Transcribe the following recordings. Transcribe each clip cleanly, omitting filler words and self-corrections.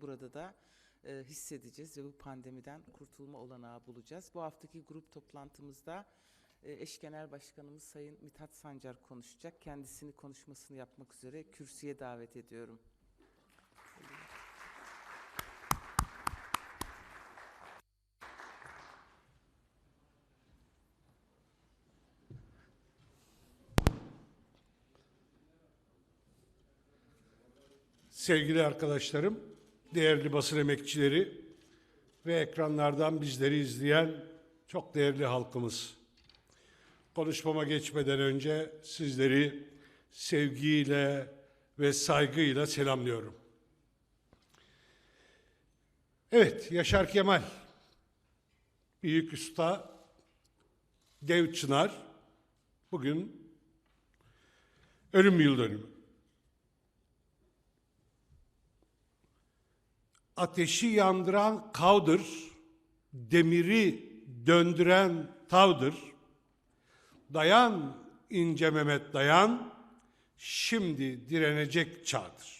burada da hissedeceğiz ve bu pandemiden kurtulma olanağı bulacağız. Bu haftaki grup toplantımızda eş genel başkanımız Sayın Mithat Sancar konuşacak. Kendisini konuşmasını yapmak üzere kürsüye davet ediyorum. Sevgili arkadaşlarım, değerli basın emekçileri ve ekranlardan bizleri izleyen çok değerli halkımız. Konuşmama geçmeden önce sizleri sevgiyle ve saygıyla selamlıyorum. Evet, Yaşar Kemal, büyük usta, dev çınar, bugün ölüm yıl dönümü. Ateşi yandıran kavdır, demiri döndüren tavdır. Dayan ince Mehmet dayan, şimdi direnecek çağdır.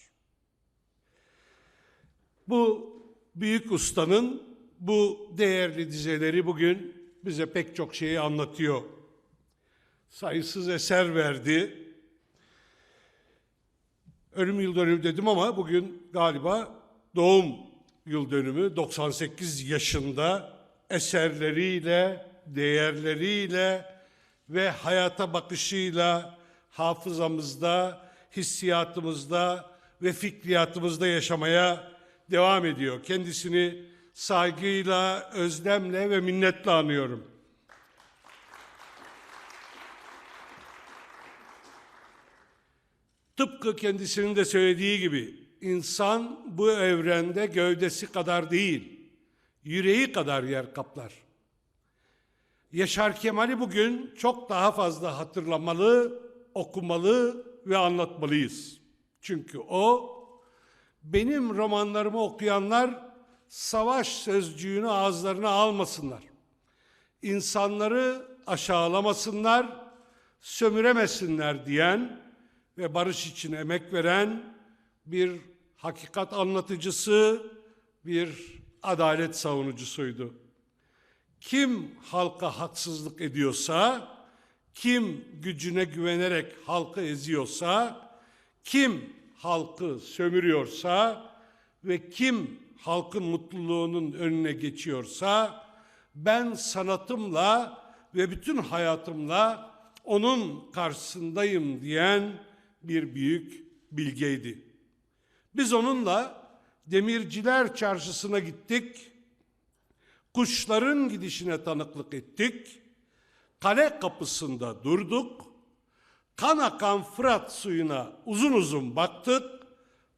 Bu büyük ustanın bu değerli dizeleri bugün bize pek çok şeyi anlatıyor. Sayısız eser verdi. Ölüm yıl dönümü dedim ama bugün galiba doğum yıl dönümü. 98 yaşında eserleriyle, değerleriyle ve hayata bakışıyla hafızamızda, hissiyatımızda ve fikriyatımızda yaşamaya devam ediyor. Kendisini saygıyla, özlemle ve minnetle anıyorum. Tıpkı kendisinin de söylediği gibi, İnsan bu evrende gövdesi kadar değil, yüreği kadar yer kaplar. Yaşar Kemal'i bugün çok daha fazla hatırlamalı, okumalı ve anlatmalıyız. Çünkü o, benim romanlarımı okuyanlar savaş sözcüğünü ağızlarına almasınlar. İnsanları aşağılamasınlar, sömüremesinler diyen ve barış için emek veren bir hakikat anlatıcısı, bir adalet savunucusuydu. Kim halka haksızlık ediyorsa, kim gücüne güvenerek halkı eziyorsa, kim halkı sömürüyorsa ve kim halkın mutluluğunun önüne geçiyorsa, ben sanatımla ve bütün hayatımla onun karşısındayım diyen bir büyük bilgeydi. Biz onunla Demirciler Çarşısı'na gittik, kuşların gidişine tanıklık ettik, kale kapısında durduk, kan akan Fırat suyuna uzun uzun baktık,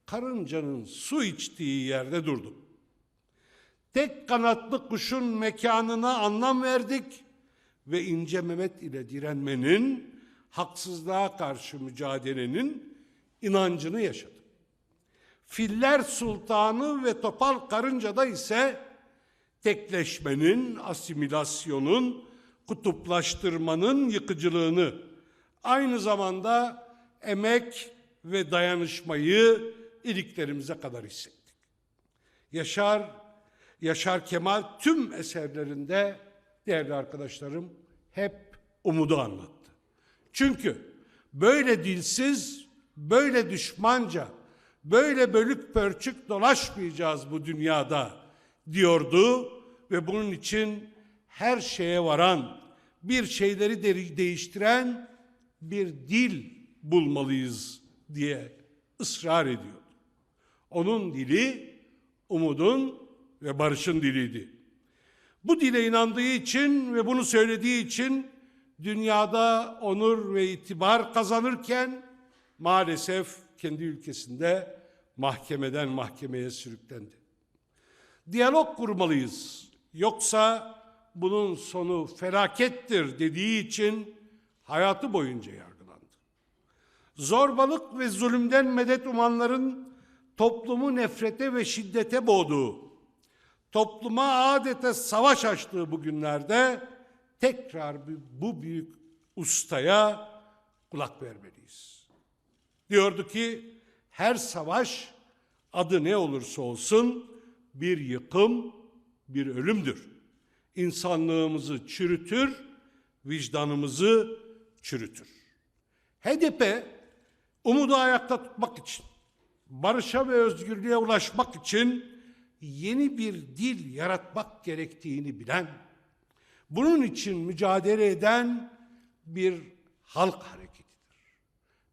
karıncanın su içtiği yerde durduk. Tek kanatlı kuşun mekanına anlam verdik ve İnce Mehmet ile direnmenin, haksızlığa karşı mücadelenin inancını yaşadık. Filler Sultanı ve Topal Karınca'da ise tekleşmenin, asimilasyonun, kutuplaştırmanın yıkıcılığını, aynı zamanda emek ve dayanışmayı iliklerimize kadar hissettik. Yaşar Kemal tüm eserlerinde değerli arkadaşlarım hep umudu anlattı. Çünkü böyle dilsiz, böyle düşmanca, böyle bölük pörçük dolaşmayacağız bu dünyada diyordu ve bunun için her şeye varan, bir şeyleri değiştiren bir dil bulmalıyız diye ısrar ediyordu. Onun dili umudun ve barışın diliydi. Bu dile inandığı için ve bunu söylediği için dünyada onur ve itibar kazanırken maalesef kendi ülkesinde mahkemeden mahkemeye sürüklendi. Diyalog kurmalıyız. Yoksa bunun sonu felakettir dediği için hayatı boyunca yargılandı. Zorbalık ve zulümden medet umanların toplumu nefrete ve şiddete boğduğu, topluma adeta savaş açtığı bu günlerde tekrar bu büyük ustaya kulak vermeliyiz. Diyordu ki her savaş Adı ne olursa olsun bir yıkım, bir ölümdür. İnsanlığımızı çürütür, vicdanımızı çürütür. HDP, umudu ayakta tutmak için, barışa ve özgürlüğe ulaşmak için yeni bir dil yaratmak gerektiğini bilen, bunun için mücadele eden bir halk hareketidir.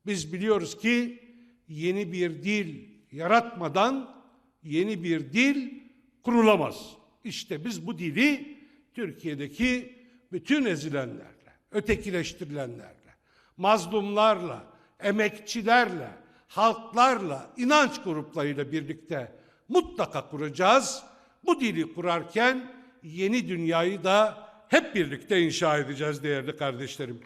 Biz biliyoruz ki yeni bir dil yaratmadan yeni bir dil kurulamaz. İşte biz bu dili Türkiye'deki bütün ezilenlerle, ötekileştirilenlerle, mazlumlarla, emekçilerle, halklarla, inanç gruplarıyla birlikte mutlaka kuracağız. Bu dili kurarken yeni dünyayı da hep birlikte inşa edeceğiz değerli kardeşlerim.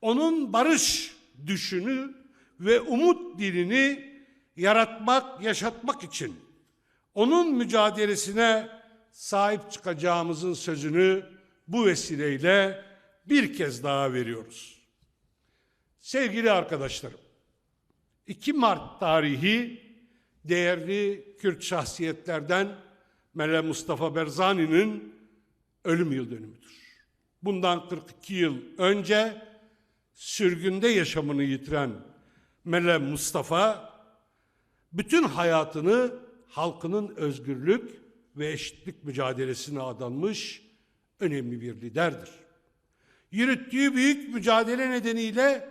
Onun barış düşünü ve umut dilini yaratmak, yaşatmak için onun mücadelesine sahip çıkacağımızın sözünü bu vesileyle bir kez daha veriyoruz. Sevgili arkadaşlarım, 2 Mart tarihi değerli Kürt şahsiyetlerden Melih Mustafa Barzani'nin ölüm yıl dönümüdür. Bundan 42 yıl önce sürgünde yaşamını yitiren Melih Mustafa bütün hayatını halkının özgürlük ve eşitlik mücadelesine adanmış önemli bir liderdir. Yürüttüğü büyük mücadele nedeniyle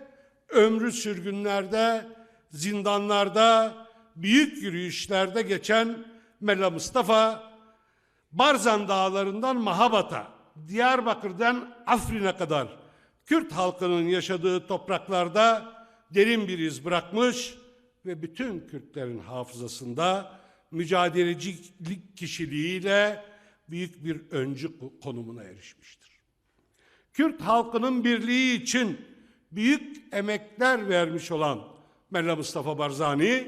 ömrü sürgünlerde, zindanlarda, büyük yürüyüşlerde geçen Melih Mustafa, Barzan Dağları'ndan Mahabat'a, Diyarbakır'dan Afrin'e kadar Kürt halkının yaşadığı topraklarda derin bir iz bırakmış ve bütün Kürtlerin hafızasında mücadelecilik kişiliğiyle büyük bir öncü konumuna erişmiştir. Kürt halkının birliği için büyük emekler vermiş olan Melih Mustafa Barzani,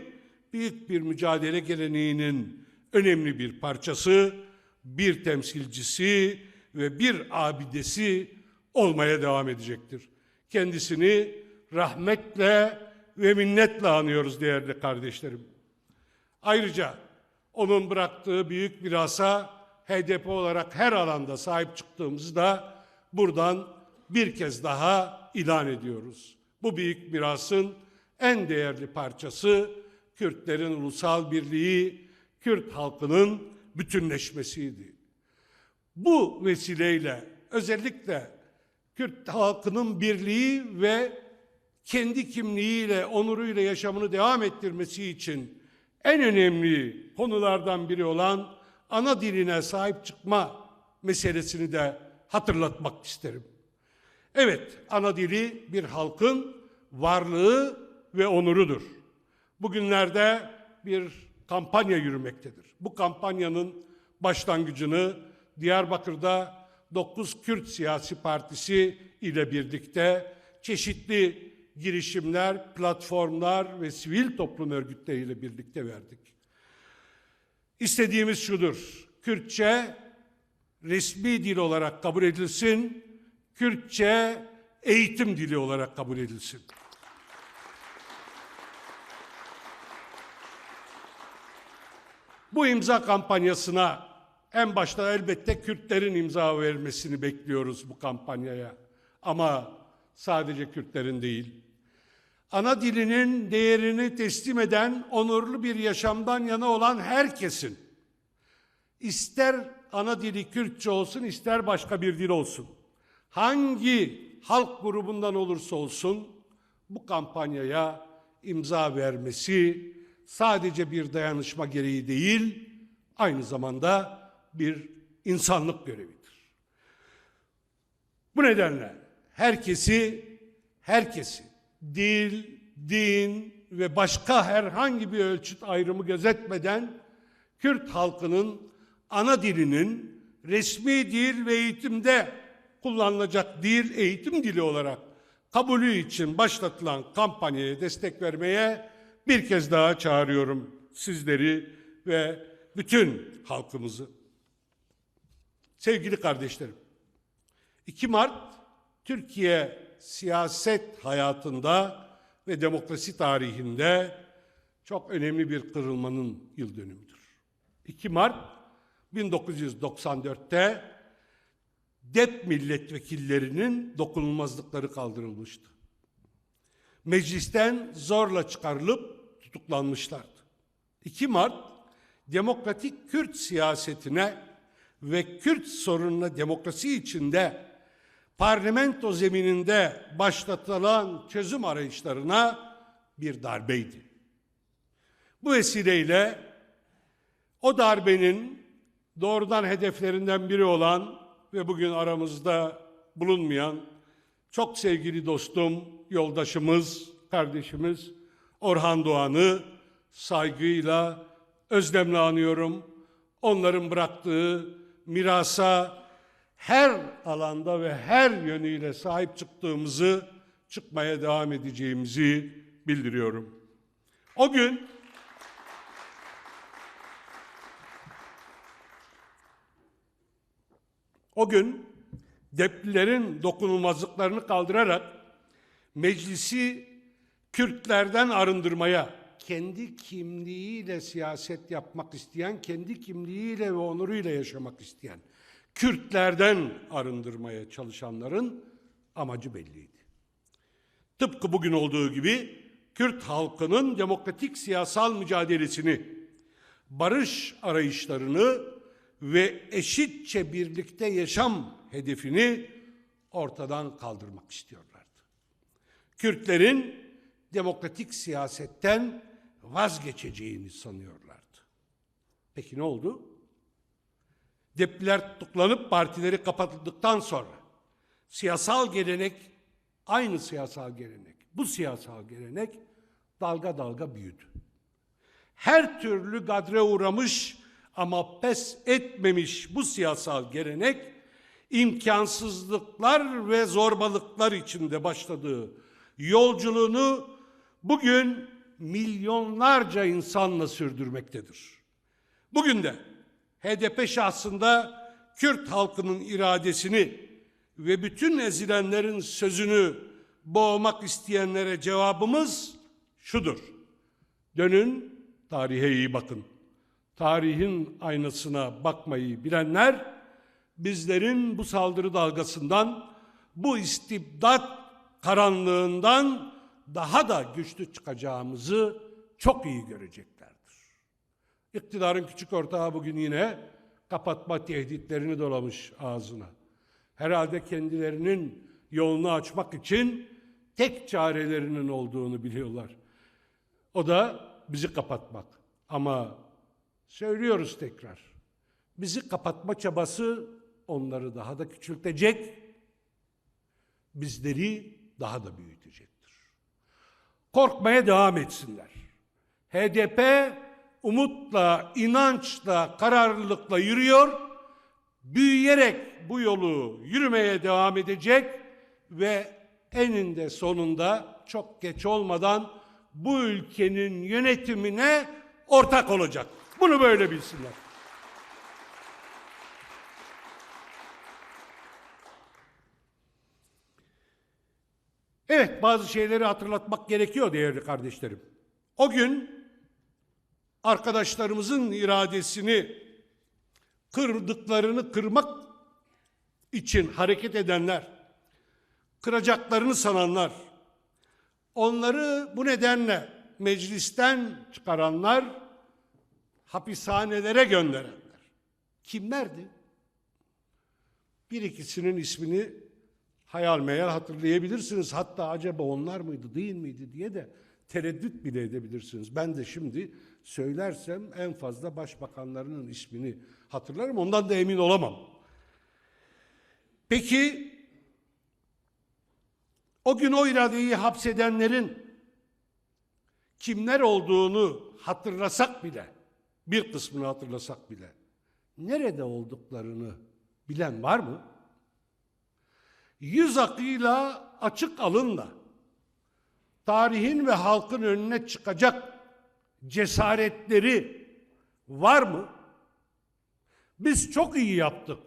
büyük bir mücadele geleneğinin önemli bir parçası, bir temsilcisi ve bir abidesi olmaya devam edecektir. Kendisini rahmetle ve minnetle anıyoruz değerli kardeşlerim. Ayrıca onun bıraktığı büyük mirasa HDP olarak her alanda sahip çıktığımızı da buradan bir kez daha ilan ediyoruz. Bu büyük mirasın en değerli parçası Kürtlerin ulusal birliği, Kürt halkının bütünleşmesiydi. Bu vesileyle özellikle Kürt halkının birliği ve kendi kimliğiyle, onuruyla yaşamını devam ettirmesi için en önemli konulardan biri olan ana diline sahip çıkma meselesini de hatırlatmak isterim. Evet, ana dili bir halkın varlığı ve onurudur. Bugünlerde bir kampanya yürümektedir. Bu kampanyanın başlangıcını Diyarbakır'da 9 Kürt Siyasi Partisi ile birlikte çeşitli girişimler, platformlar ve sivil toplum örgütleriyle birlikte verdik. İstediğimiz şudur: Kürtçe resmi dil olarak kabul edilsin, Kürtçe eğitim dili olarak kabul edilsin. Bu imza kampanyasına en başta elbette Kürtlerin imza vermesini bekliyoruz bu kampanyaya. Ama sadece Kürtlerin değil, ana dilinin değerini teslim eden, onurlu bir yaşamdan yana olan herkesin, ister ana dili Kürtçe olsun, ister başka bir dil olsun, hangi halk grubundan olursa olsun bu kampanyaya imza vermesi sadece bir dayanışma gereği değil, aynı zamanda bir insanlık görevidir. Bu nedenle herkesi dil, din ve başka herhangi bir ölçüt ayrımı gözetmeden Kürt halkının ana dilinin resmi dil ve eğitimde kullanılacak dil, eğitim dili olarak kabulü için başlatılan kampanyaya destek vermeye bir kez daha çağırıyorum sizleri ve bütün halkımızı. Sevgili kardeşlerim, 2 Mart Türkiye siyaset hayatında ve demokrasi tarihinde çok önemli bir kırılmanın yıl dönümüdür. 2 Mart 1994'te DEP milletvekillerinin dokunulmazlıkları kaldırılmıştı. Meclisten zorla çıkarılıp tutuklanmışlardı. 2 Mart, demokratik Kürt siyasetine ve Kürt sorununa demokrasi içinde parlamento zemininde başlatılan çözüm arayışlarına bir darbeydi. Bu vesileyle o darbenin doğrudan hedeflerinden biri olan ve bugün aramızda bulunmayan çok sevgili dostum, yoldaşımız, kardeşimiz Orhan Doğan'ı saygıyla, özlemle anıyorum. Onların bıraktığı mirasa her alanda ve her yönüyle sahip çıkmaya devam edeceğimizi bildiriyorum. O gün DEP'lilerin dokunulmazlıklarını kaldırarak meclisi Kürtlerden arındırmaya, kendi kimliğiyle siyaset yapmak isteyen, kendi kimliğiyle ve onuruyla yaşamak isteyen Kürtlerden arındırmaya çalışanların amacı belliydi. Tıpkı bugün olduğu gibi Kürt halkının demokratik siyasal mücadelesini, barış arayışlarını ve eşitçe birlikte yaşam hedefini ortadan kaldırmak istiyorlardı. Kürtlerin demokratik siyasetten vazgeçeceğini sanıyorlardı. Peki ne oldu? DEP'liler tutuklanıp partileri kapatıldıktan sonra bu siyasal gelenek dalga dalga büyüdü. Her türlü gadre uğramış ama pes etmemiş bu siyasal gelenek imkansızlıklar ve zorbalıklar içinde başladığı yolculuğunu bugün milyonlarca insanla sürdürmektedir. Bugün de HDP şahsında Kürt halkının iradesini ve bütün ezilenlerin sözünü boğmak isteyenlere cevabımız şudur: dönün, tarihe iyi bakın. Tarihin aynasına bakmayı bilenler, bizlerin bu saldırı dalgasından, bu istibdat karanlığından daha da güçlü çıkacağımızı çok iyi göreceklerdir. İktidarın küçük ortağı bugün yine kapatma tehditlerini dolamış ağzına. Herhalde kendilerinin yolunu açmak için tek çarelerinin olduğunu biliyorlar. O da bizi kapatmak. Ama söylüyoruz tekrar, bizi kapatma çabası onları daha da küçültecek, bizleri daha da büyütecektir. Korkmaya devam etsinler. HDP umutla, inançla, kararlılıkla yürüyor, büyüyerek bu yolu yürümeye devam edecek ve eninde sonunda çok geç olmadan bu ülkenin yönetimine ortak olacak. Bunu böyle bilsinler. Evet, bazı şeyleri hatırlatmak gerekiyor değerli kardeşlerim. O gün arkadaşlarımızın iradesini kırdıklarını kırmak için hareket edenler, kıracaklarını sananlar, onları bu nedenle meclisten çıkaranlar, hapishanelere gönderenler kimlerdi? Bir ikisinin ismini hayal meyal hatırlayabilirsiniz. Hatta acaba onlar mıydı, değil miydi diye de tereddüt bile edebilirsiniz. Ben de şimdi söylersem en fazla başbakanlarının ismini hatırlarım. Ondan da emin olamam. Peki o gün o iradeyi hapsedenlerin kimler olduğunu hatırlasak bile, bir kısmını hatırlasak bile, nerede olduklarını bilen var mı? Yüz akıyla, açık alınla tarihin ve halkın önüne çıkacak cesaretleri var mı? Biz çok iyi yaptık,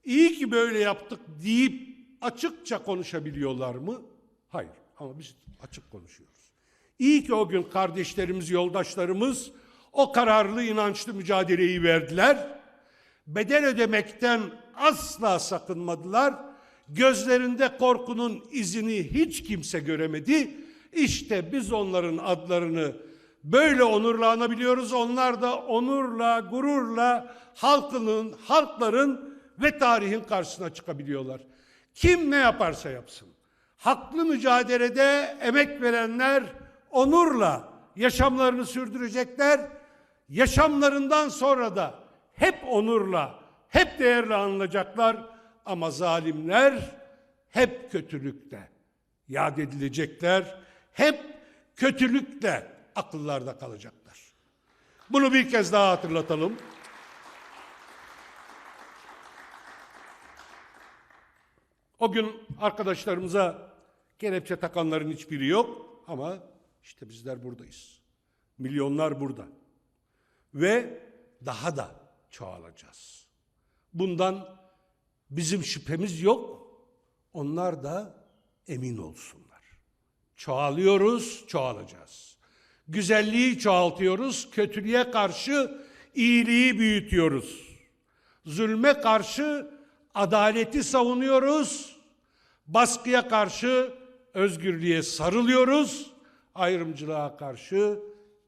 iyi ki böyle yaptık deyip açıkça konuşabiliyorlar mı? Hayır, ama biz açık konuşuyoruz. İyi ki o gün kardeşlerimiz, yoldaşlarımız o kararlı, inançlı mücadeleyi verdiler. Bedel ödemekten asla sakınmadılar. Gözlerinde korkunun izini hiç kimse göremedi. İşte biz onların adlarını böyle onurla anabiliyoruz. Onlar da onurla, gururla halkların ve tarihin karşısına çıkabiliyorlar. Kim ne yaparsa yapsın. Haklı mücadelede emek verenler onurla yaşamlarını sürdürecekler. Yaşamlarından sonra da hep onurla, hep değerle anılacaklar. Ama zalimler hep kötülükte yad edilecekler. Hep kötülükle akıllarda kalacaklar. Bunu bir kez daha hatırlatalım. O gün arkadaşlarımıza kelepçe takanların hiçbiri yok ama işte bizler buradayız. Milyonlar burada. Ve daha da çoğalacağız. Bundan bizim şüphemiz yok. Onlar da emin olsunlar. Çoğalıyoruz, çoğalacağız. Güzelliği çoğaltıyoruz, kötülüğe karşı iyiliği büyütüyoruz. Zulme karşı adaleti savunuyoruz. Baskıya karşı özgürlüğe sarılıyoruz. Ayrımcılığa karşı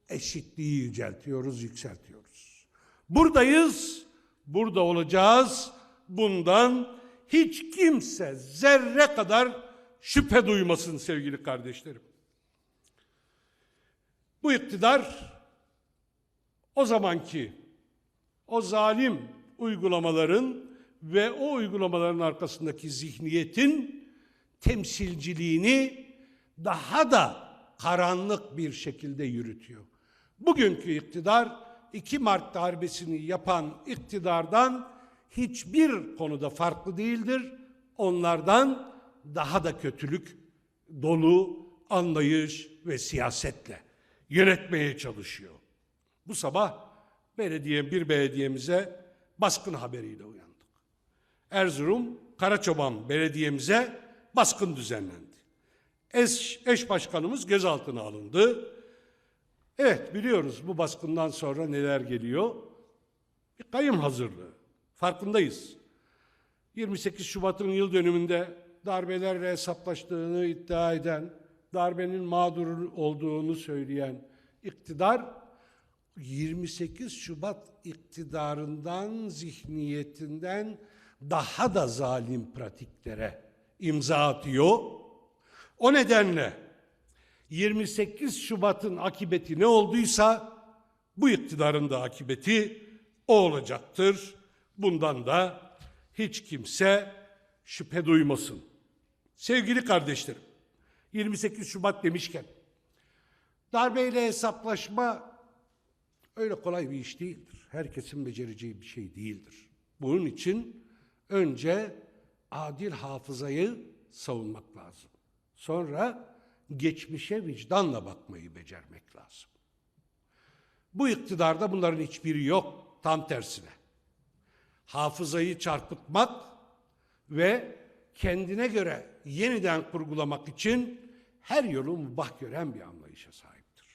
eşitliği yüceltiyoruz, yükseltiyoruz. Buradayız, burada olacağız. Bundan hiç kimse zerre kadar şüphe duymasın sevgili kardeşlerim. Bu iktidar o zamanki o zalim uygulamaların ve o uygulamaların arkasındaki zihniyetin temsilciliğini daha da karanlık bir şekilde yürütüyor. Bugünkü iktidar 2 Mart darbesini yapan iktidardan hiçbir konuda farklı değildir. Onlardan daha da kötülük dolu anlayış ve siyasetle yönetmeye çalışıyor. Bu sabah bir belediyemize baskın haberiyle uyandık. Erzurum Karaçoban belediyemize baskın düzenlendi. Eş başkanımız gözaltına alındı. Evet, biliyoruz bu baskından sonra neler geliyor. Bir kayyum hazırlığı. Farkındayız. 28 Şubat'ın yıl dönümünde darbelerle hesaplaştığını iddia eden, darbenin mağdur olduğunu söyleyen iktidar, 28 Şubat iktidarından, zihniyetinden daha da zalim pratiklere imza atıyor. O nedenle 28 Şubat'ın akıbeti ne olduysa bu iktidarın da akıbeti o olacaktır. Bundan da hiç kimse şüphe duymasın. Sevgili kardeşlerim, 28 Şubat demişken darbeyle hesaplaşma öyle kolay bir iş değildir. Herkesin becereceği bir şey değildir. Bunun için önce adil hafızayı savunmak lazım. Sonra geçmişe vicdanla bakmayı becermek lazım. Bu iktidarda bunların hiçbiri yok, tam tersine. Hafızayı çarpıtmak ve kendine göre yeniden kurgulamak için her yolu mubah gören bir anlayışa sahiptir.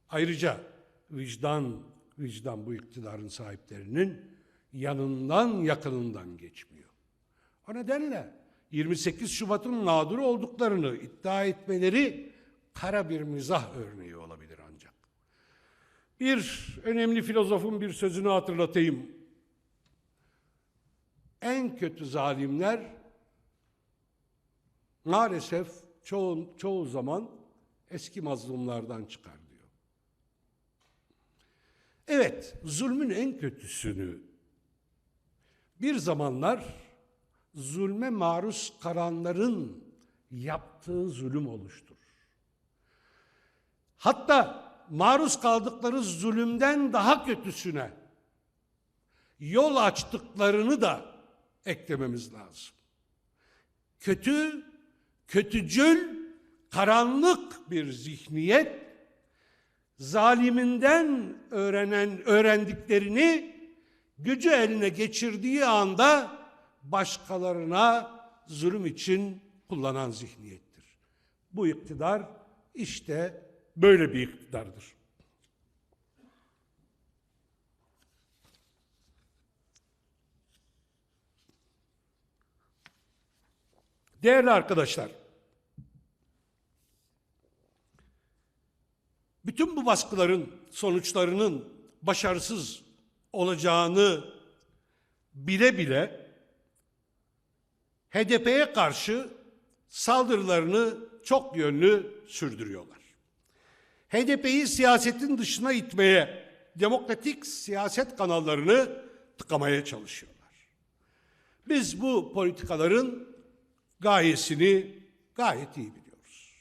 Ayrıca vicdan bu iktidarın sahiplerinin yanından yakınından geçmiyor. O nedenle 28 Şubat'ın mağdur olduklarını iddia etmeleri kara bir mizah örneği olabilir ancak. Bir önemli filozofun bir sözünü hatırlatayım. En kötü zalimler maalesef çoğu zaman eski mazlumlardan çıkar diyor. Evet, zulmün en kötüsünü bir zamanlar zulme maruz kalanların yaptığı zulüm oluşturur. Hatta maruz kaldıkları zulümden daha kötüsüne yol açtıklarını da eklememiz lazım. Kötücül, karanlık bir zihniyet, zaliminden öğrendiklerini gücü eline geçirdiği anda başkalarına zulüm için kullanan zihniyettir. Bu iktidar işte böyle bir iktidardır. Değerli arkadaşlar, bütün bu baskıların sonuçlarının başarısız olacağını bile bile HDP'ye karşı saldırılarını çok yönlü sürdürüyorlar. HDP'yi siyasetin dışına itmeye, demokratik siyaset kanallarını tıkamaya çalışıyorlar. Biz bu politikaların gayesini gayet iyi biliyoruz.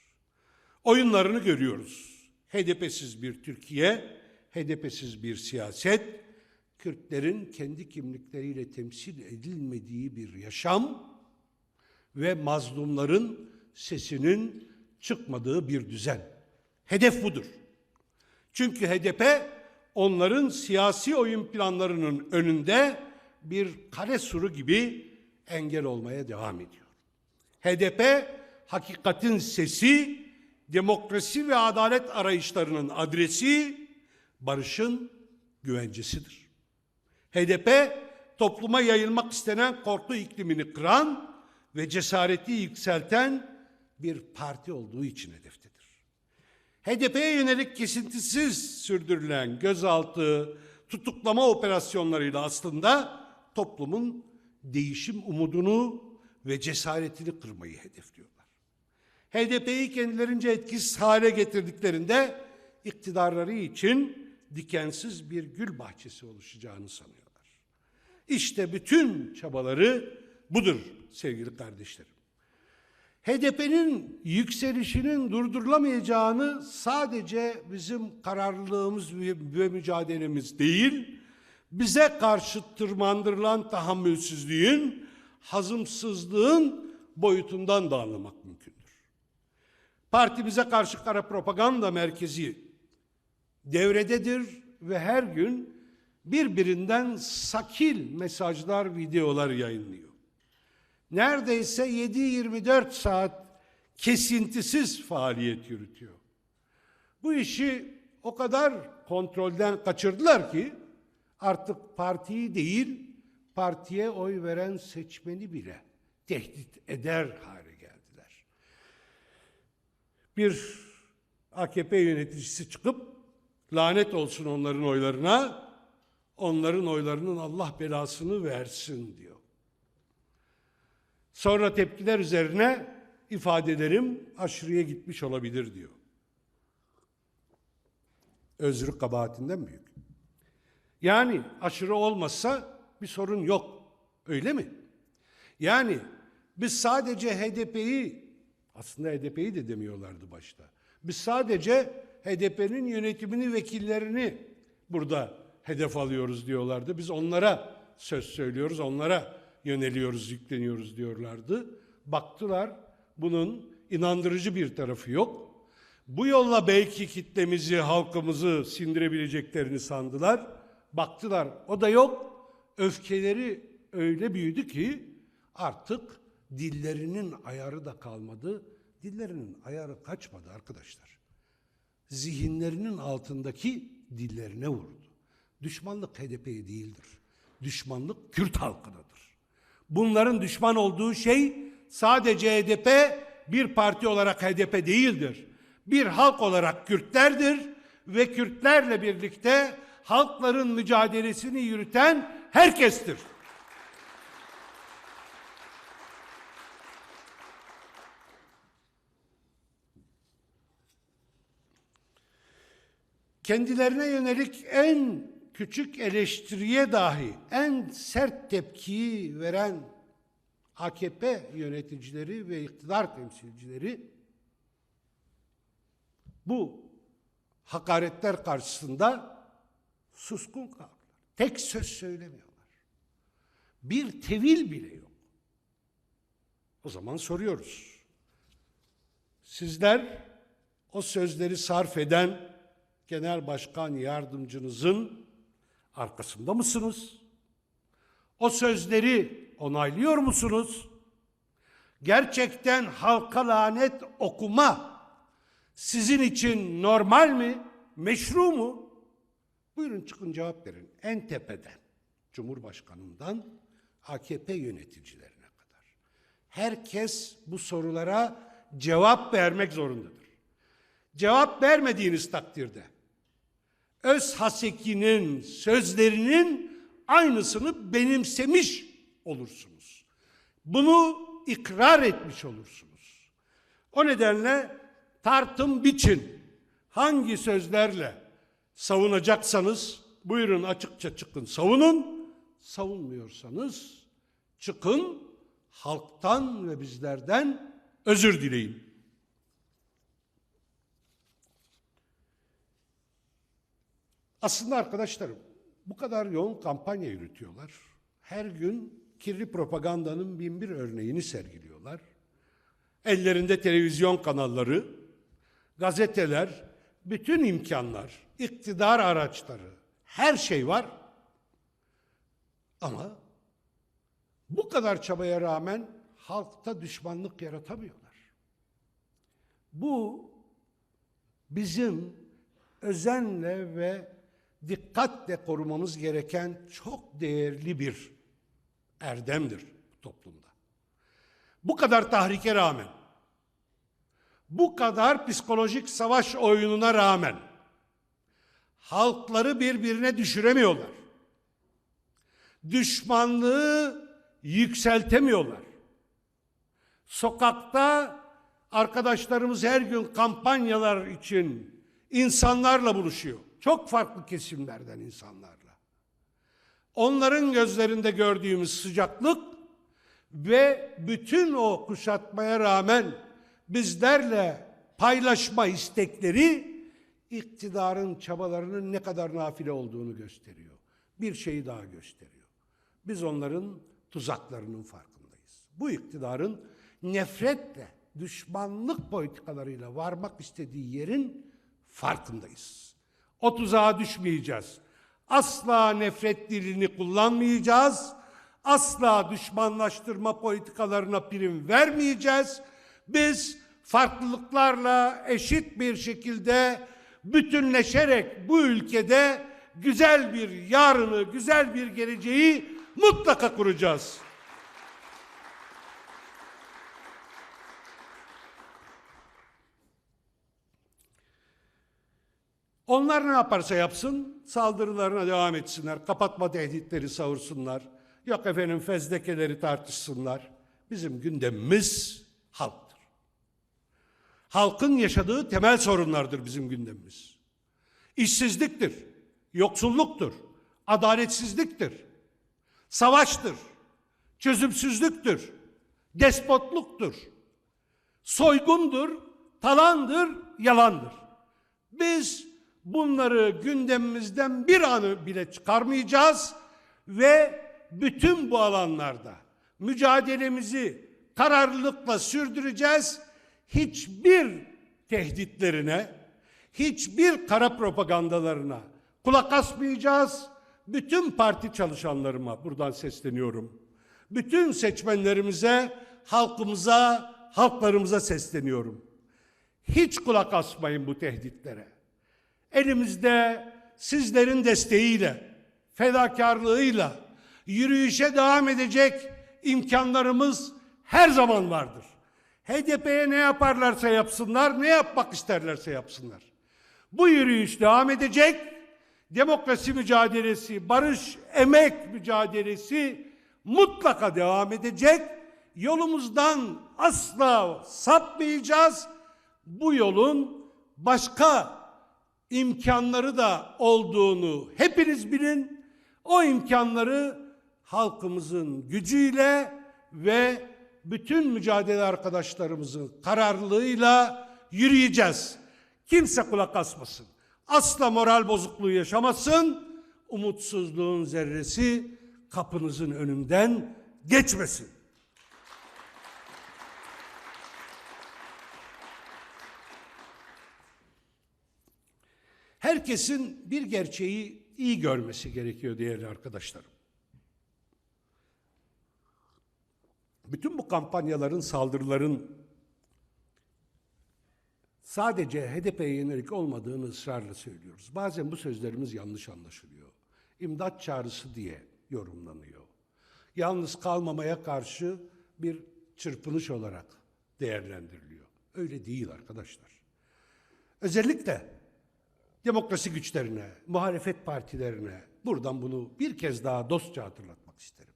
Oyunlarını görüyoruz. HDP'siz bir Türkiye, HDP'siz bir siyaset, Kürtlerin kendi kimlikleriyle temsil edilmediği bir yaşam ve mazlumların sesinin çıkmadığı bir düzen. Hedef budur. Çünkü HDP onların siyasi oyun planlarının önünde bir kale suru gibi engel olmaya devam ediyor. HDP hakikatin sesi, demokrasi ve adalet arayışlarının adresi, barışın güvencesidir. HDP topluma yayılmak istenen korku iklimini kıran ve cesareti yükselten bir parti olduğu için hedeftedir. HDP'ye yönelik kesintisiz sürdürülen gözaltı, tutuklama operasyonlarıyla aslında toplumun değişim umudunu ve cesaretini kırmayı hedefliyorlar. HDP'yi kendilerince etkisiz hale getirdiklerinde iktidarları için dikensiz bir gül bahçesi oluşacağını sanıyorlar. İşte bütün çabaları budur sevgili kardeşlerim. HDP'nin yükselişinin durdurulamayacağını sadece bizim kararlılığımız ve mücadelemiz değil, bize karşı tırmandırılan tahammülsüzlüğün, hazımsızlığın boyutundan da anlamak mümkündür. Partimize karşı kara propaganda merkezi devrededir ve her gün birbirinden sakil mesajlar, videolar yayınlıyor. Neredeyse 7-24 saat kesintisiz faaliyet yürütüyor. Bu işi o kadar kontrolden kaçırdılar ki artık partiyi değil, partiye oy veren seçmeni bile tehdit eder hale geldiler. Bir AKP yöneticisi çıkıp lanet olsun onların oylarına, onların oylarının Allah belasını versin diyor. Sonra tepkiler üzerine ifadelerim aşırıya gitmiş olabilir diyor. Özrü kabahatinden büyük. Yani aşırı olmazsa bir sorun yok. Öyle mi? Yani biz sadece HDP'yi, aslında HDP'yi de demiyorlardı başta. Biz sadece HDP'nin yönetimini, vekillerini burada hedef alıyoruz diyorlardı. Biz onlara söz söylüyoruz, onlara yöneliyoruz, yükleniyoruz diyorlardı. Baktılar bunun inandırıcı bir tarafı yok. Bu yolla belki kitlemizi, halkımızı sindirebileceklerini sandılar. Baktılar o da yok. Öfkeleri öyle büyüdü ki artık dillerinin ayarı da kalmadı. Dillerinin ayarı kaçmadı arkadaşlar. Zihinlerinin altındaki dillerine vurdu. Düşmanlık HDP'ye değildir. Düşmanlık Kürt halkınadır. Bunların düşman olduğu şey sadece HDP, bir parti olarak HDP değildir. Bir halk olarak Kürtlerdir ve Kürtlerle birlikte halkların mücadelesini yürüten herkestir. Kendilerine yönelik en küçük eleştiriye dahi en sert tepkiyi veren AKP yöneticileri ve iktidar temsilcileri bu hakaretler karşısında suskun kaldılar. Tek söz söylemiyorlar. Bir tevil bile yok. O zaman soruyoruz. Sizler o sözleri sarf eden Genel Başkan Yardımcınızın arkasında mısınız? O sözleri onaylıyor musunuz? Gerçekten halka lanet okuma, sizin için normal mi, meşru mu? Buyurun çıkın cevap verin. En tepeden, Cumhurbaşkanı'ndan AKP yöneticilerine kadar. Herkes bu sorulara cevap vermek zorundadır. Cevap vermediğiniz takdirde Özhaseki'nin sözlerinin aynısını benimsemiş olursunuz. Bunu ikrar etmiş olursunuz. O nedenle tartın biçin. Hangi sözlerle savunacaksanız buyurun açıkça çıkın savunun. Savunmuyorsanız çıkın halktan ve bizlerden özür dileyin. Aslında arkadaşlarım bu kadar yoğun kampanya yürütüyorlar. Her gün kirli propagandanın bin bir örneğini sergiliyorlar. Ellerinde televizyon kanalları, gazeteler, bütün imkanlar, iktidar araçları, her şey var. Ama bu kadar çabaya rağmen halkta düşmanlık yaratamıyorlar. Bu bizim özenle ve dikkatle korumamız gereken çok değerli bir erdemdir bu toplumda. Bu kadar tahrike rağmen, bu kadar psikolojik savaş oyununa rağmen halkları birbirine düşüremiyorlar. Düşmanlığı yükseltemiyorlar. Sokakta arkadaşlarımız her gün kampanyalar için insanlarla buluşuyor. Çok farklı kesimlerden insanlarla. Onların gözlerinde gördüğümüz sıcaklık ve bütün o kuşatmaya rağmen bizlerle paylaşma istekleri iktidarın çabalarının ne kadar nafile olduğunu gösteriyor. Bir şeyi daha gösteriyor. Biz onların tuzaklarının farkındayız. Bu iktidarın nefretle, düşmanlık politikalarıyla varmak istediği yerin farkındayız. O tuzağa düşmeyeceğiz. Asla nefret dilini kullanmayacağız. Asla düşmanlaştırma politikalarına prim vermeyeceğiz. Biz farklılıklarla eşit bir şekilde bütünleşerek bu ülkede güzel bir yarını, güzel bir geleceği mutlaka kuracağız. Onlar ne yaparsa yapsın, saldırılarına devam etsinler, kapatma tehditleri savursunlar, yok efendim fezlekeleri tartışsınlar. Bizim gündemimiz halktır. Halkın yaşadığı temel sorunlardır bizim gündemimiz. İşsizliktir, yoksulluktur, adaletsizliktir, savaştır, çözümsüzlüktür, despotluktur, soygundur, talandır, yalandır. Biz bunları gündemimizden bir anı bile çıkarmayacağız ve bütün bu alanlarda mücadelemizi kararlılıkla sürdüreceğiz. Hiçbir tehditlerine, hiçbir kara propagandalarına kulak asmayacağız. Bütün parti çalışanlarıma buradan sesleniyorum. Bütün seçmenlerimize, halkımıza, halklarımıza sesleniyorum. Hiç kulak asmayın bu tehditlere. Elimizde sizlerin desteğiyle, fedakarlığıyla yürüyüşe devam edecek imkanlarımız her zaman vardır. HDP'ye ne yaparlarsa yapsınlar, ne yapmak isterlerse yapsınlar. Bu yürüyüş devam edecek. Demokrasi mücadelesi, barış, emek mücadelesi mutlaka devam edecek. Yolumuzdan asla sapmayacağız. Bu yolun başka imkanları da olduğunu hepiniz bilin. O imkanları halkımızın gücüyle ve bütün mücadele arkadaşlarımızın kararlılığıyla yürüyeceğiz. Kimse kulak asmasın. Asla moral bozukluğu yaşamasın. Umutsuzluğun zerresi kapınızın önünden geçmesin. Herkesin bir gerçeği iyi görmesi gerekiyor değerli arkadaşlarım. Bütün bu kampanyaların, saldırıların sadece HDP'ye yönelik olmadığını ısrarla söylüyoruz. Bazen bu sözlerimiz yanlış anlaşılıyor. İmdat çağrısı diye yorumlanıyor. Yalnız kalmamaya karşı bir çırpınış olarak değerlendiriliyor. Öyle değil arkadaşlar. Özellikle demokrasi güçlerine, muhalefet partilerine buradan bunu bir kez daha dostça hatırlatmak isterim.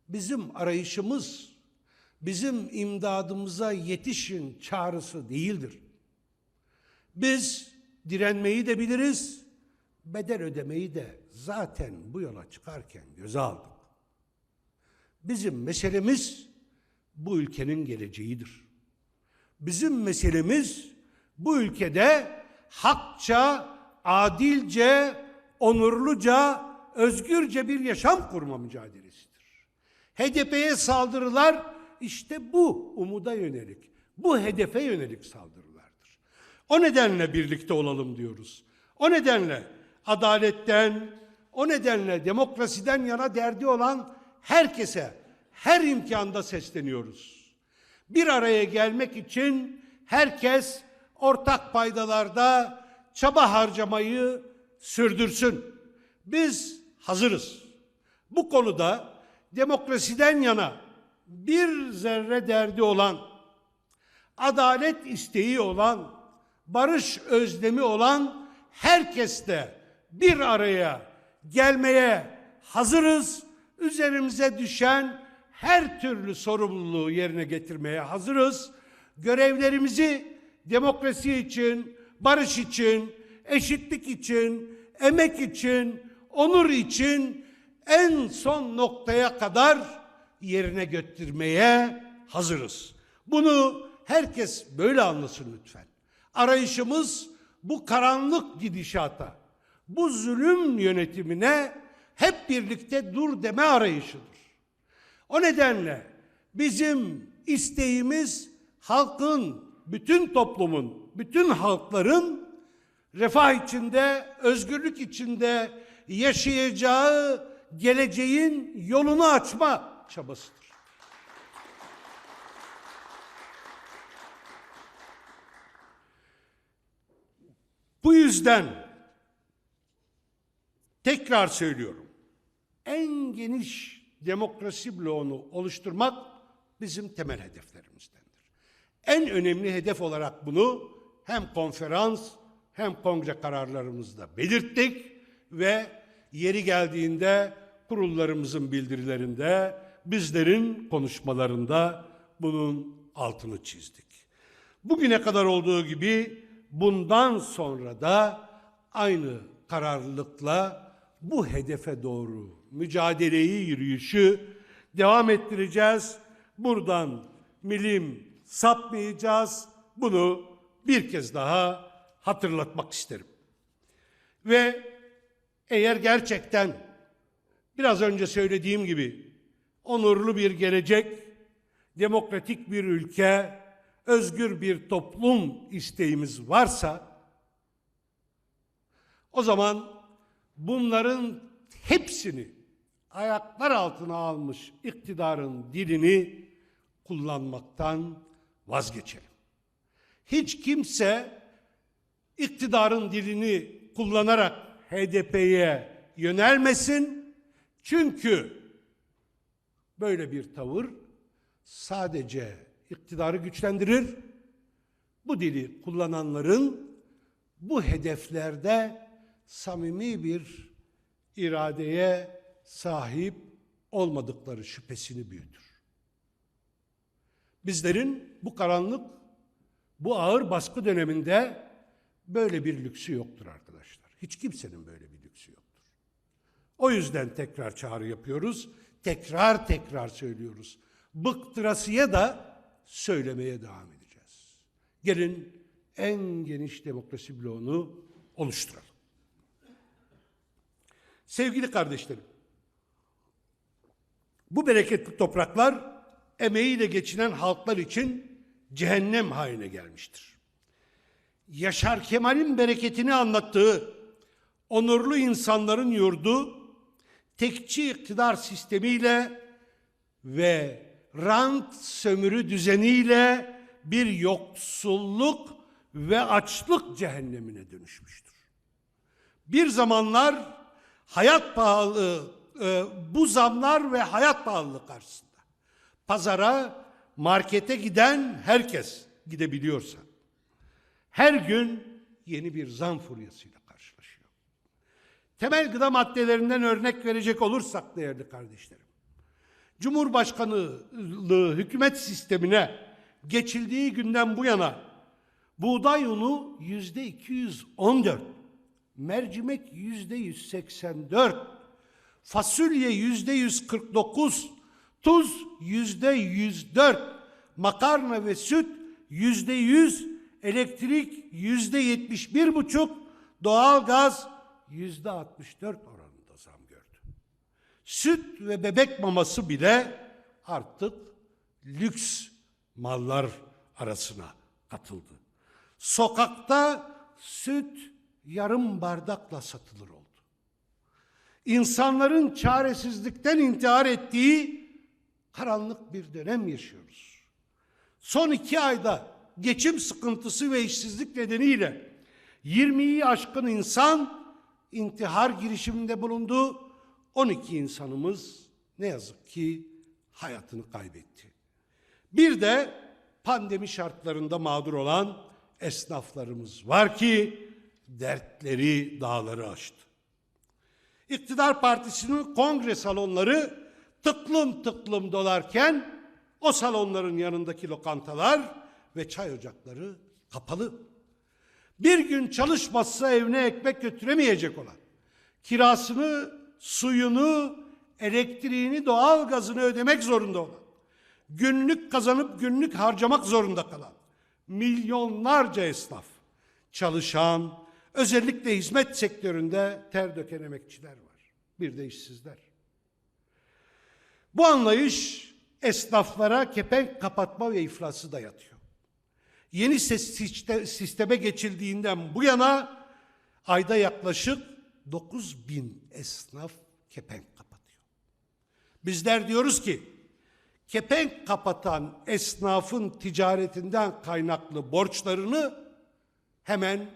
Bizim arayışımız, bizim imdadımıza yetişin çağrısı değildir. Biz direnmeyi de biliriz, bedel ödemeyi de zaten bu yola çıkarken göze aldık. Bizim meselemiz bu ülkenin geleceğidir. Bizim meselemiz bu ülkede hakça, adilce, onurluca, özgürce bir yaşam kurma mücadelesidir. HDP'ye saldırılar işte bu umuda yönelik, bu hedefe yönelik saldırılardır. O nedenle birlikte olalım diyoruz. O nedenle adaletten, o nedenle demokrasiden yana derdi olan herkese, her imkanda sesleniyoruz. Bir araya gelmek için herkes ortak paydalarda çaba harcamayı sürdürsün. Biz hazırız. Bu konuda demokrasiden yana bir zerre derdi olan, adalet isteği olan, barış özlemi olan herkesle bir araya gelmeye hazırız. Üzerimize düşen her türlü sorumluluğu yerine getirmeye hazırız. Görevlerimizi demokrasi için, barış için, eşitlik için, emek için, onur için en son noktaya kadar yerine götürmeye hazırız. Bunu herkes böyle anlasın lütfen. Arayışımız bu karanlık gidişata, bu zulüm yönetimine hep birlikte dur deme arayışıdır. O nedenle bizim isteğimiz halkın, bütün toplumun, bütün halkların refah içinde, özgürlük içinde yaşayacağı geleceğin yolunu açma çabasıdır. Bu yüzden tekrar söylüyorum, en geniş demokrasi bloğunu oluşturmak bizim temel hedeflerimizdendir. En önemli hedef olarak bunu hem konferans hem kongre kararlarımızda belirttik ve yeri geldiğinde kurullarımızın bildirilerinde, bizlerin konuşmalarında bunun altını çizdik. Bugüne kadar olduğu gibi bundan sonra da aynı kararlılıkla bu hedefe doğru mücadeleyi, yürüyüşü devam ettireceğiz. Buradan milim sapmayacağız. Bunu bir kez daha hatırlatmak isterim. Ve eğer gerçekten biraz önce söylediğim gibi onurlu bir gelecek, demokratik bir ülke, özgür bir toplum isteğimiz varsa, o zaman bunların hepsini ayaklar altına almış iktidarın dilini kullanmaktan vazgeçelim. Hiç kimse iktidarın dilini kullanarak HDP'ye yönelmesin. Çünkü böyle bir tavır sadece iktidarı güçlendirir. Bu dili kullananların bu hedeflerde samimi bir iradeye sahip olmadıkları şüphesini büyütür. Bizlerin bu karanlık, bu ağır baskı döneminde böyle bir lüksü yoktur arkadaşlar. Hiç kimsenin böyle bir lüksü yoktur. O yüzden tekrar çağrı yapıyoruz, tekrar söylüyoruz. Bıktırasıya da söylemeye devam edeceğiz. Gelin en geniş demokrasi bloğunu oluşturalım. Sevgili kardeşlerim, bu bereketli topraklar emeğiyle geçinen halklar için cehennem haline gelmiştir. Yaşar Kemal'in bereketini anlattığı onurlu insanların yurdu, tekçi iktidar sistemiyle ve rant sömürü düzeniyle bir yoksulluk ve açlık cehennemine dönüşmüştür. Bir zamanlar hayat pahalı, bu zamlar ve hayat pahalılığı karşısında pazara, markete giden herkes gidebiliyorsa, her gün yeni bir zam furyasıyla karşılaşıyor. Temel gıda maddelerinden örnek verecek olursak değerli kardeşlerim, Cumhurbaşkanlığı hükümet sistemine geçildiği günden bu yana buğday unu %214, mercimek %184, fasulye %149, tuz %104, makarna ve süt %100, elektrik %71,5, doğalgaz %64 oranında zam gördü. Süt ve bebek maması bile artık lüks mallar arasına katıldı. Sokakta süt yarım bardakla satılır oldu. İnsanların çaresizlikten intihar ettiği karanlık bir dönem yaşıyoruz. Son 2 ayda geçim sıkıntısı ve işsizlik nedeniyle 20'yi aşkın insan intihar girişiminde bulundu. 12 insanımız ne yazık ki hayatını kaybetti. Bir de pandemi şartlarında mağdur olan esnaflarımız var ki dertleri dağları aştı. İktidar Partisi'nin kongre salonları tıklım tıklım dolarken o salonların yanındaki lokantalar ve çay ocakları kapalı. Bir gün çalışmazsa evine ekmek götüremeyecek olan, kirasını, suyunu, elektriğini, doğalgazını ödemek zorunda olan, günlük kazanıp günlük harcamak zorunda kalan milyonlarca esnaf, çalışan, özellikle hizmet sektöründe ter döken emekçiler var. Bir de işsizler. Bu anlayış esnaflara kepenk kapatma ve iflası dayatıyor. Yeni sisteme geçildiğinden bu yana ayda yaklaşık 9.000 esnaf kepenk kapatıyor. Bizler diyoruz ki kepenk kapatan esnafın ticaretinden kaynaklı borçlarını hemen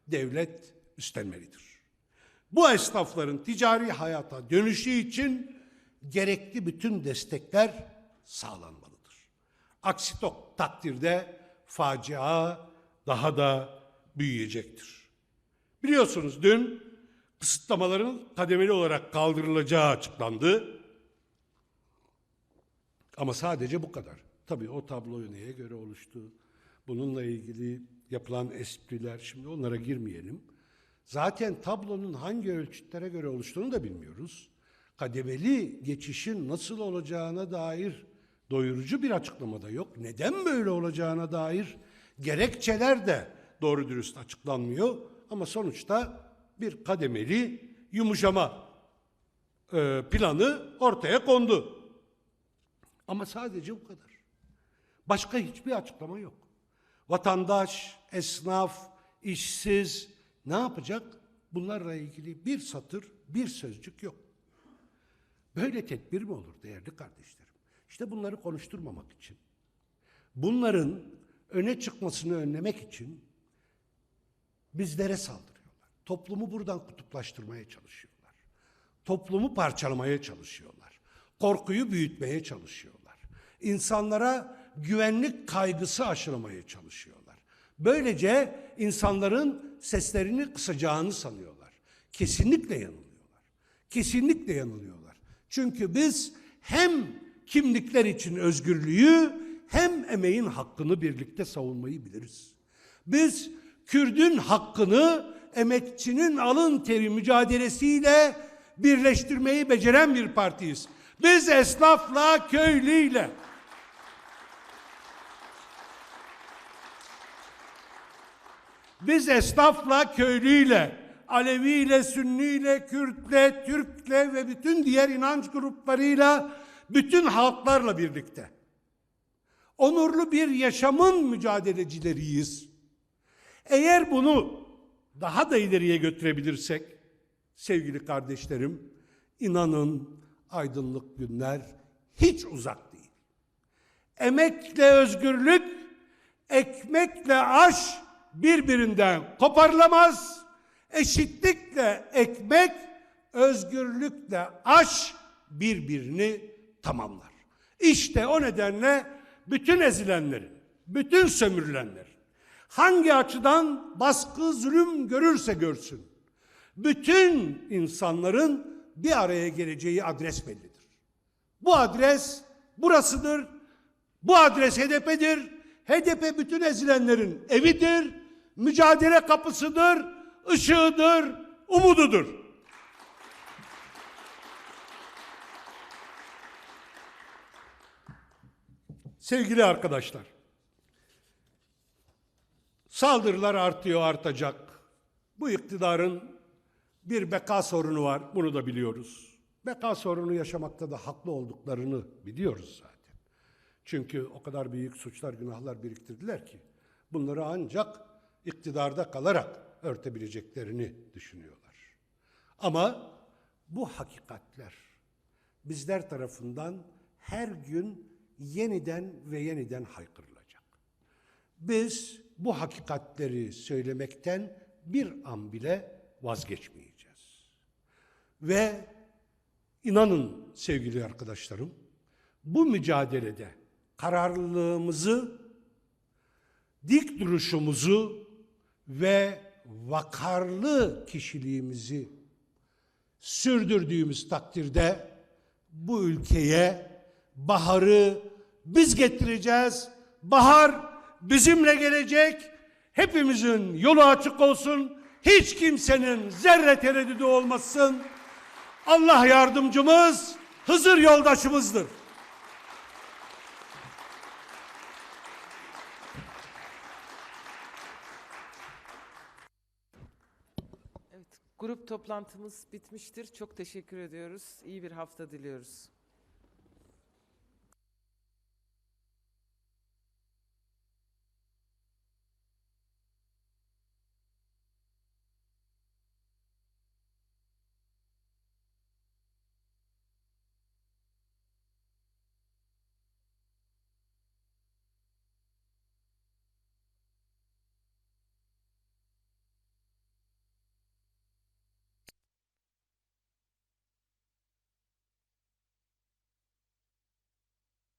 devlet üstlenmelidir. Bu esnafların ticari hayata dönüşü için gerekli bütün destekler sağlanmalıdır. Aksi takdirde facia daha da büyüyecektir. Biliyorsunuz dün kısıtlamaların kademeli olarak kaldırılacağı açıklandı. Ama sadece bu kadar. Tabii o tablo neye göre oluştu? Bununla ilgili yapılan espriler, şimdi onlara girmeyelim. Zaten tablonun hangi ölçütlere göre oluştuğunu da bilmiyoruz. Kademeli geçişin nasıl olacağına dair doyurucu bir açıklama da yok. Neden böyle olacağına dair gerekçeler de doğru dürüst açıklanmıyor. Ama sonuçta bir kademeli yumuşama planı ortaya kondu. Ama sadece bu kadar. Başka hiçbir açıklama yok. Vatandaş, esnaf, işsiz ne yapacak? Bunlarla ilgili bir satır, bir sözcük yok. Böyle tedbir mi olur değerli kardeşlerim? İşte bunları konuşturmamak için, bunların öne çıkmasını önlemek için bizlere saldırıyorlar. Toplumu buradan kutuplaştırmaya çalışıyorlar. Toplumu parçalamaya çalışıyorlar. Korkuyu büyütmeye çalışıyorlar. İnsanlara güvenlik kaygısı aşılamaya çalışıyorlar. Böylece insanların seslerini kısacağını sanıyorlar. Kesinlikle yanılıyorlar. Kesinlikle yanılıyorlar. Çünkü biz hem kimlikler için özgürlüğü hem emeğin hakkını birlikte savunmayı biliriz. Biz Kürdün hakkını emekçinin alın teri mücadelesiyle birleştirmeyi beceren bir partiyiz. Biz esnafla, köylüyle, Aleviyle, Sünniyle, Kürtle, Türkle ve bütün diğer inanç gruplarıyla, bütün halklarla birlikte onurlu bir yaşamın mücadelecileriyiz. Eğer bunu daha da ileriye götürebilirsek, sevgili kardeşlerim, inanın aydınlık günler hiç uzak değil. Emekle özgürlük, ekmekle aş, birbirinden koparılamaz. Eşitlikle ekmek, özgürlükle aş birbirini tamamlar. İşte o nedenle bütün ezilenlerin, bütün sömürülenlerin, hangi açıdan baskı, zulüm görürse görsün, bütün insanların bir araya geleceği adres bellidir. Bu adres burasıdır. Bu adres HDP'dir. HDP bütün ezilenlerin evidir, mücadele kapısıdır, ışığıdır, umududur. Sevgili arkadaşlar, saldırılar artıyor, artacak. Bu iktidarın bir beka sorunu var, bunu da biliyoruz. Beka sorunu yaşamakta da haklı olduklarını biliyoruz zaten. Çünkü o kadar büyük suçlar, günahlar biriktirdiler ki bunları ancak iktidarda kalarak örtebileceklerini düşünüyorlar. Ama bu hakikatler bizler tarafından her gün yeniden ve yeniden haykırılacak. Biz bu hakikatleri söylemekten bir an bile vazgeçmeyeceğiz. Ve inanın sevgili arkadaşlarım, bu mücadelede kararlılığımızı, dik duruşumuzu ve vakarlı kişiliğimizi sürdürdüğümüz takdirde bu ülkeye baharı biz getireceğiz. Bahar bizimle gelecek. Hepimizin yolu açık olsun. Hiç kimsenin zerre tereddüdü olmasın. Allah yardımcımız, Hızır yoldaşımızdır. Evet, grup toplantımız bitmiştir. Çok teşekkür ediyoruz. İyi bir hafta diliyoruz.